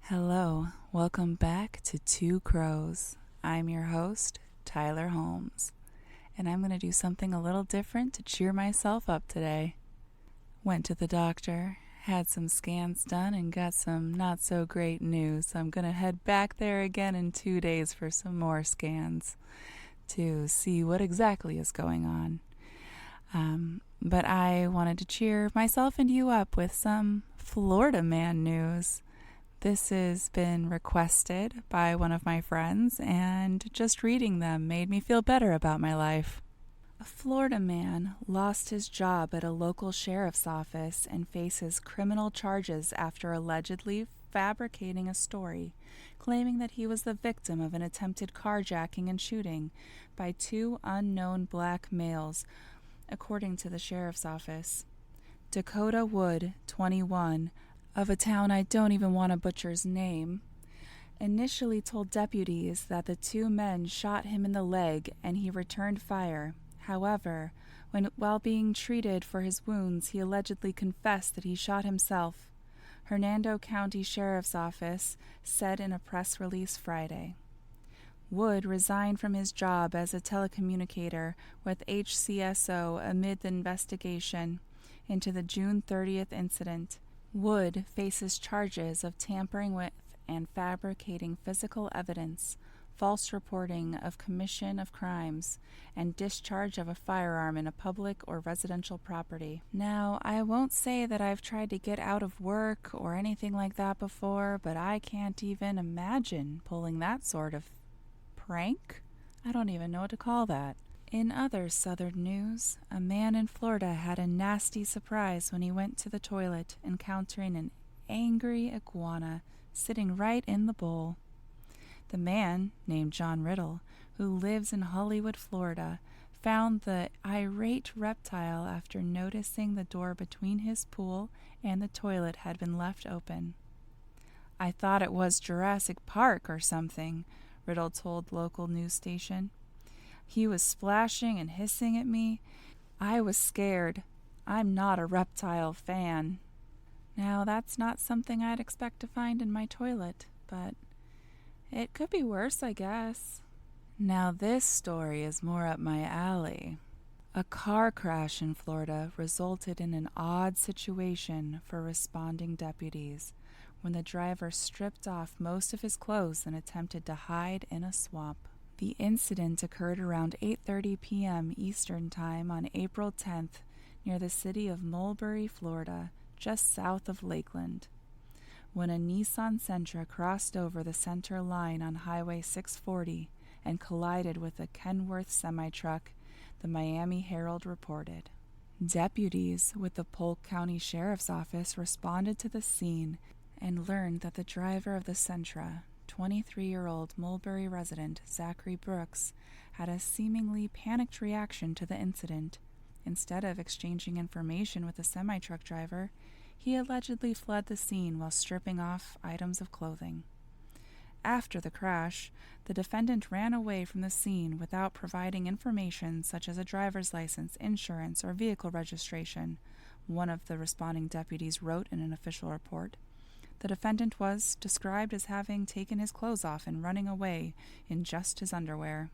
Hello, welcome back to Two Crows. I'm your host, Tyler Holmes, and I'm going to do something a little different to cheer myself up today. Went to the doctor, had some scans done, and got some not so great news. So I'm going to head back there again in 2 days for some more scans to see what exactly is going on. But I wanted to cheer myself and you up with some Florida man news. This has been requested by one of my friends, and just reading them made me feel better about my life. A Florida man lost his job at a local sheriff's office and faces criminal charges after allegedly fabricating a story claiming that he was the victim of an attempted carjacking and shooting by two unknown black males, according to the sheriff's office. Dakota Wood, 21, of a town I don't even want to butcher's name, initially told deputies that the two men shot him in the leg and he returned fire. However, while being treated for his wounds, he allegedly confessed that he shot himself. Hernando County Sheriff's Office said in a press release Friday. Wood resigned from his job as a telecommunicator with HCSO amid the investigation into the June 30th incident. Wood faces charges of tampering with and fabricating physical evidence, false reporting of commission of crimes, and discharge of a firearm in a public or residential property. Now, I won't say that I've tried to get out of work or anything like that before, but I can't even imagine pulling that sort of prank. I don't even know what to call that. In other southern news, a man in Florida had a nasty surprise when he went to the toilet, encountering an angry iguana sitting right in the bowl. The man, named John Riddle, who lives in Hollywood, Florida, found the irate reptile after noticing the door between his pool and the toilet had been left open. "I thought it was Jurassic Park or something," Riddle told local news station. "He was splashing and hissing at me. I was scared. I'm not a reptile fan." Now, that's not something I'd expect to find in my toilet, but it could be worse, I guess. Now, this story is more up my alley. A car crash in Florida resulted in an odd situation for responding deputies when the driver stripped off most of his clothes and attempted to hide in a swamp. The incident occurred around 8:30 p.m. Eastern Time on April 10th near the city of Mulberry, Florida, just south of Lakeland. When a Nissan Sentra crossed over the center line on Highway 640 and collided with a Kenworth semi-truck, the Miami Herald reported. Deputies with the Polk County Sheriff's Office responded to the scene and learned that the driver of the Sentra, 23-year-old Mulberry resident Zachary Brooks, had a seemingly panicked reaction to the incident. Instead of exchanging information with the semi-truck driver, he allegedly fled the scene while stripping off items of clothing. After the crash, the defendant ran away from the scene without providing information such as a driver's license, insurance, or vehicle registration, one of the responding deputies wrote in an official report. The defendant was described as having taken his clothes off and running away in just his underwear.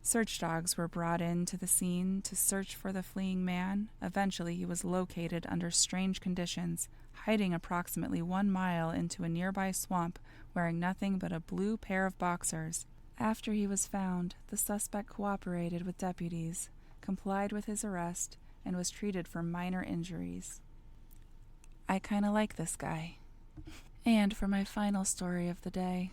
Search dogs were brought into the scene to search for the fleeing man. Eventually, he was located under strange conditions, hiding approximately 1 mile into a nearby swamp, wearing nothing but a blue pair of boxers. After he was found, the suspect cooperated with deputies, complied with his arrest, and was treated for minor injuries. I kind of like this guy. And for my final story of the day,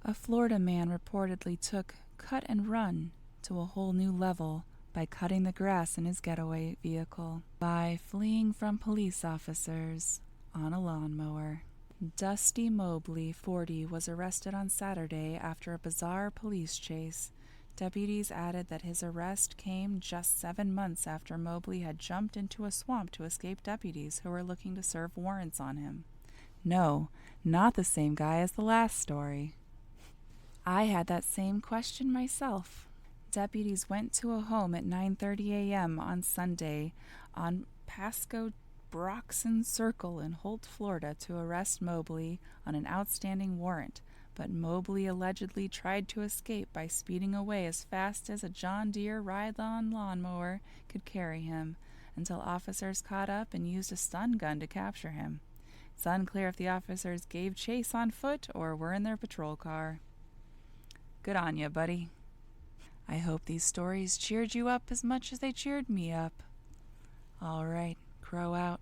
a Florida man reportedly took cut and run to a whole new level by cutting the grass in his getaway vehicle by fleeing from police officers on a lawnmower. Dusty Mobley, 40, was arrested on Saturday after a bizarre police chase. Deputies added that his arrest came just 7 months after Mobley had jumped into a swamp to escape deputies who were looking to serve warrants on him. No, not the same guy as the last story. I had that same question myself. Deputies went to a home at 9:30 a.m. on Sunday on Pasco Broxton Circle in Holt, Florida, to arrest Mobley on an outstanding warrant, but Mobley allegedly tried to escape by speeding away as fast as a John Deere ride-on lawnmower could carry him, until officers caught up and used a stun gun to capture him. It's unclear if the officers gave chase on foot or were in their patrol car. Good on ya, buddy. I hope these stories cheered you up as much as they cheered me up. All right, Crow out.